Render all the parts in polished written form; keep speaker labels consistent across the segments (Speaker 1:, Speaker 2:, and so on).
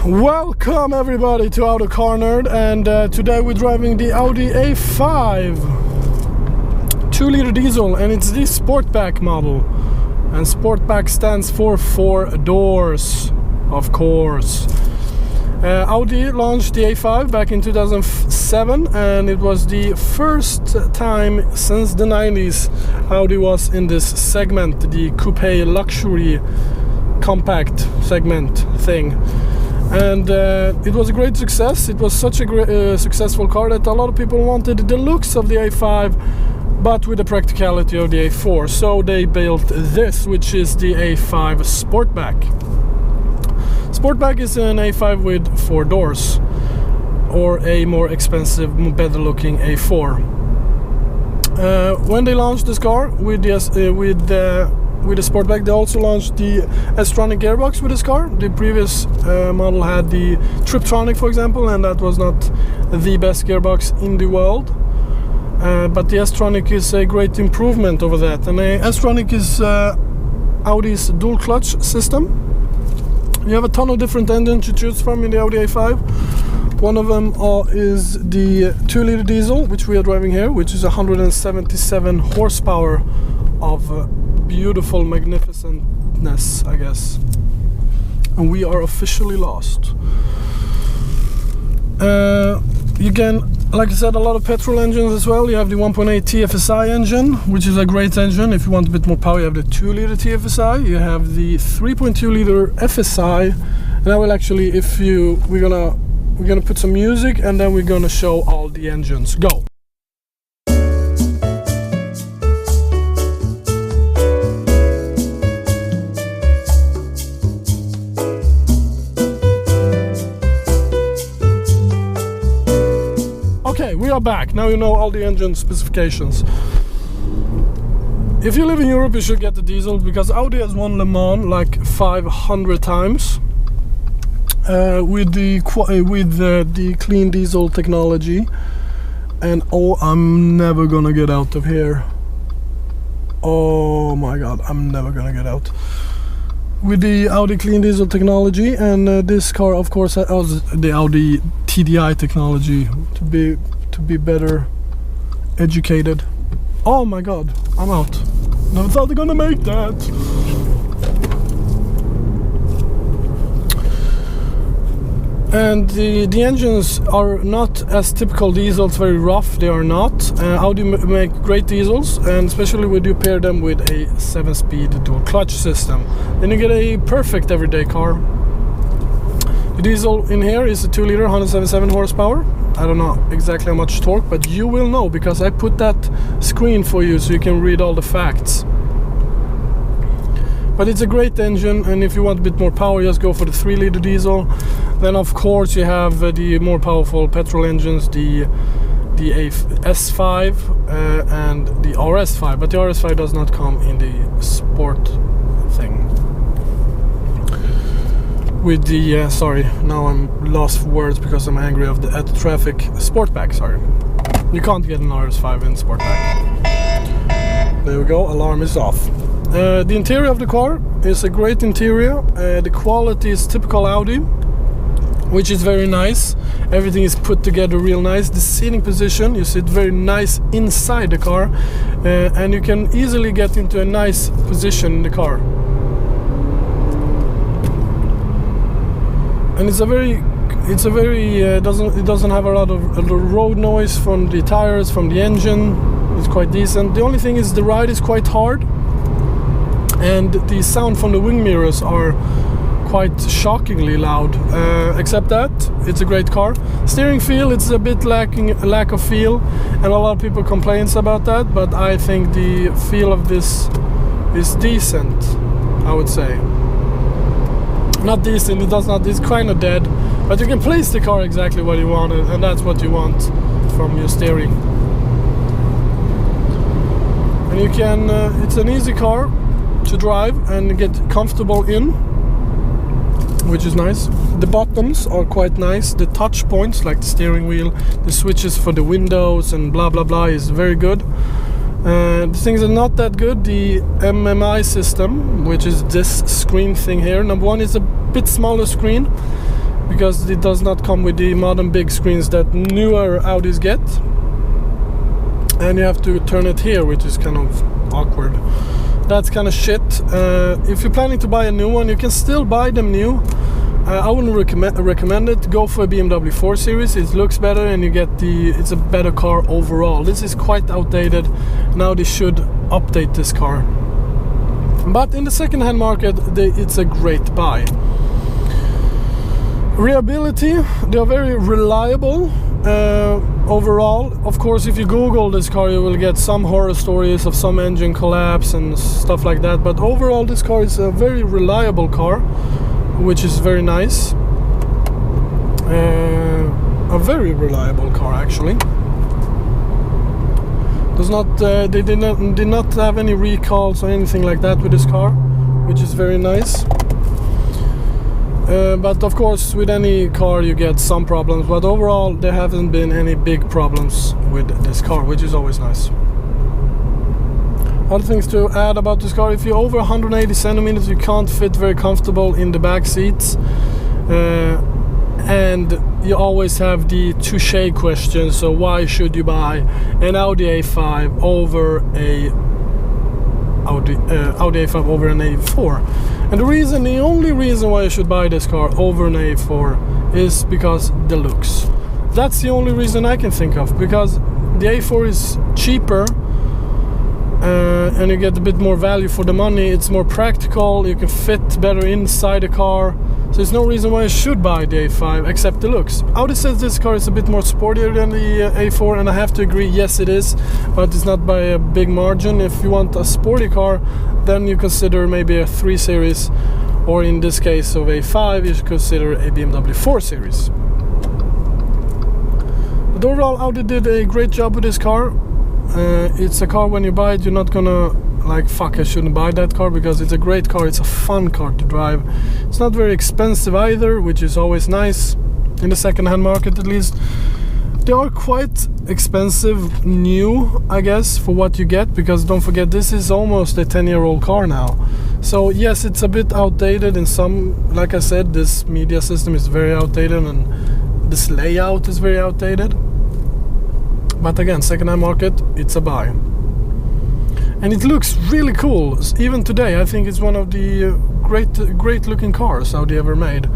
Speaker 1: Welcome everybody to Auto Car Nerd, and today we're driving the Audi A5 2-liter diesel, and it's the Sportback model. And Sportback stands for 4 doors, of course. Audi launched the A5 back in 2007, and it was the first time since the 90s Audi was in this segment, the coupe luxury compact segment thing. And it was a great success. It was such a successful car that a lot of people wanted the looks of the A5 but with the practicality of the A4. So they built this, which is the A5 Sportback. Sportback is an A5 with 4 doors, or a more expensive, better looking A4. When they launched this car with the Sportback, they also launched the S-tronic gearbox with this car. The previous model had the Triptronic, for example, and that was not the best gearbox in the world. But the S-tronic is a great improvement over that. And the S-tronic is Audi's dual clutch system. You have a ton of different engines to choose from in the Audi A5. One of them is the 2-liter diesel, which we are driving here, which is 177 horsepower of beautiful magnificentness, I guess. And we are officially lost. You can, like I said, a lot of petrol engines as well. You have the 1.8 TFSI engine, which is a great engine. If you want a bit more power, you have the 2-liter TFSI. You have the 3.2-liter FSI. And I will actually, we're gonna put some music, and then we're gonna show all the engines. Go. Okay, we are back. Now you know all the engine specifications. If you live in Europe, you should get the diesel, because Audi has won Le Mans like 500 times with the clean diesel technology. And oh, I'm never gonna get out of here. Oh my god, I'm never gonna get out. With the Audi clean diesel technology, and this car of course has the Audi TDI technology to be better educated. Oh my god, I'm out. Never thought they're gonna make that. And the engines are not as typical diesels, very rough, they are not. Audi make great diesels, and especially when you pair them with a 7-speed dual clutch system, then you get a perfect everyday car. The diesel in here is a 2-liter, 177 horsepower. I don't know exactly how much torque, but you will know, because I put that screen for you so you can read all the facts. But it's a great engine, and if you want a bit more power, just go for the 3-liter diesel. Then of course you have the more powerful petrol engines, the S5 and the RS5, but the RS5 does not come in the sport thing. With the sorry, now I'm lost for words because I'm angry at the traffic. Sportback, sorry. You can't get an RS5 in Sportback. There we go, alarm is off. The interior of the car is a great interior. The quality is typical Audi, which is very nice. Everything is put together real nice. The seating position, you sit very nice inside the car, and you can easily get into a nice position in the car. And it doesn't have a lot of road noise from the tires, from the engine. It's quite decent. The only thing is the ride is quite hard, and the sound from the wing mirrors are quite shockingly loud. Except that, it's a great car. Steering feel, it's a bit lack of feel, and a lot of people complains about that, but I think the feel of this is decent, I would say. Not decent, it's kind of dead, but you can place the car exactly where you want it, and that's what you want from your steering. And you can, it's an easy car to drive and get comfortable in, which is nice. The buttons are quite nice. The touch points, like the steering wheel, the switches for the windows and blah blah blah, is very good. The things are not that good. The MMI system, which is this screen thing here, number one, is a bit smaller screen, because it does not come with the modern big screens that newer Audis get, and you have to turn it here, which is kind of awkward. That's kind of shit. If you're planning to buy a new one, you can still buy them new. I wouldn't recommend it. Go for a BMW 4 Series. It looks better, and you get it's a better car overall. This is quite outdated. Now they should update this car. But in the second-hand market, it's a great buy. Reliability, they are very reliable overall. Of course, if you Google this car, you will get some horror stories of some engine collapse and stuff like that. But overall, this car is a very reliable car, which is very nice. A very reliable car, actually. Does not they did not have any recalls or anything like that with this car, which is very nice. But of course, with any car you get some problems, but overall there haven't been any big problems with this car, which is always nice. Other things to add about this car: if you're over 180 centimeters, you can't fit very comfortable in the back seats, and you always have the touche question. So why should you buy an Audi A5 over a Audi A5 over an A4? And the only reason why you should buy this car over an A4 is because the looks. That's the only reason I can think of, because the A4 is cheaper, and you get a bit more value for the money. It's more practical, you can fit better inside the car, so there's no reason why I should buy the A5 except the looks. Audi says this car is a bit more sportier than the A4, and I have to agree, yes it is, but it's not by a big margin. If you want a sporty car, then you consider maybe a 3 Series, or in this case of A5, you should consider a BMW 4 Series. But overall, Audi did a great job with this car. It's a car, when you buy it, you're not gonna like, fuck, I shouldn't buy that car, because it's a great car, it's a fun car to drive. It's not very expensive either, which is always nice, in the second-hand market at least. They are quite expensive new, I guess, for what you get, because don't forget, this is almost a 10-year-old car now. So yes, it's a bit outdated in some, like I said, this media system is very outdated, and this layout is very outdated. But again, second-hand market, it's a buy. And it looks really cool. Even today, I think it's one of the great looking cars Audi ever made.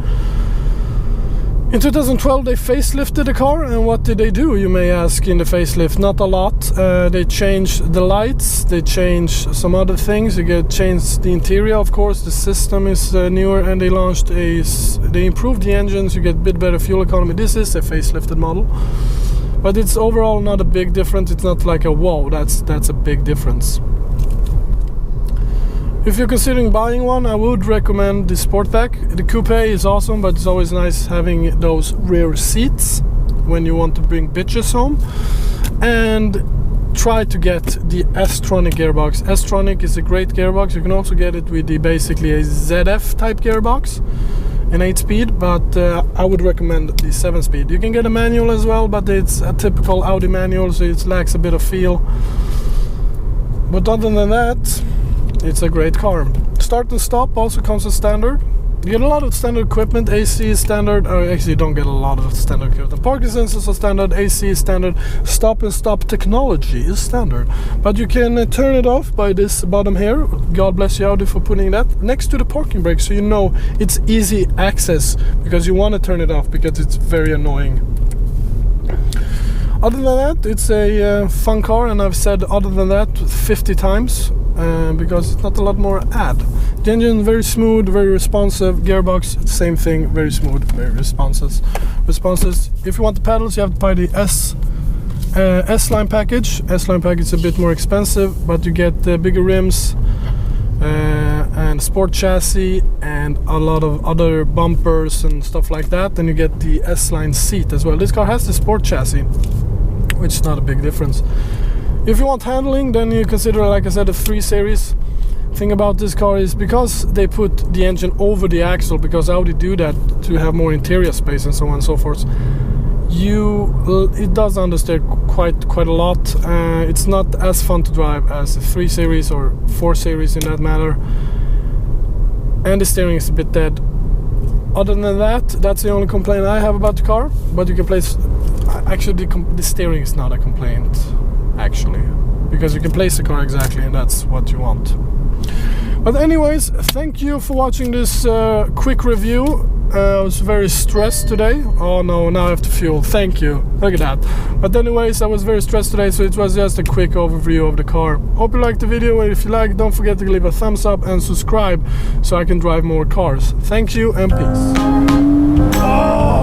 Speaker 1: In 2012 they facelifted the car, and what did they do, you may ask, in the facelift? Not a lot. They changed the lights, they changed some other things, changed the interior, of course, the system is newer, and they improved the engines, you get a bit better fuel economy. This is a facelifted model, but it's overall not a big difference. It's not like a whoa, that's a big difference. If you're considering buying one, I would recommend the Sportback. The coupe is awesome, but it's always nice having those rear seats when you want to bring bitches home. And try to get the S-Tronic gearbox. S-Tronic is a great gearbox. You can also get it with basically a ZF type gearbox, an 8-speed, but I would recommend the 7-speed. You can get a manual as well, but it's a typical Audi manual, so it lacks a bit of feel. But other than that, it's a great car. Start and stop also comes as standard. You get a lot of standard equipment. AC is standard, or actually you don't get a lot of standard equipment. Parking sensors are standard, AC is standard, stop and stop technology is standard. But you can turn it off by this bottom here. God bless you, Audi, for putting that next to the parking brake, so you know it's easy access, because you want to turn it off because it's very annoying. Other than that, it's a fun car, and I've said other than that 50 times. Because it's not a lot more add. The engine very smooth, very responsive. Gearbox, same thing, very smooth, very responses. If you want the pedals, you have to buy the S-Line package. S-Line package is a bit more expensive, but you get bigger rims and sport chassis and a lot of other bumpers and stuff like that. Then you get the S-Line seat as well. This car has the sport chassis, which is not a big difference. If you want handling, then you consider, like I said, a 3 Series. Thing about this car is, because they put the engine over the axle, because Audi do that to have more interior space and so on and so forth, it does understeer quite a lot. It's not as fun to drive as a 3 Series or 4 Series in that matter, and the steering is a bit dead. Other than that, that's the only complaint I have about the car. But you can place... Actually, the steering is not a complaint, actually. Because you can place the car exactly, and that's what you want. But anyways, thank you for watching this quick review. I was very stressed today. Oh no, now I have to fuel. Thank you. Look at that. But anyways, I was very stressed today, so it was just a quick overview of the car. Hope you liked the video, and if you like, don't forget to leave a thumbs up and subscribe so I can drive more cars. Thank you and peace. Oh!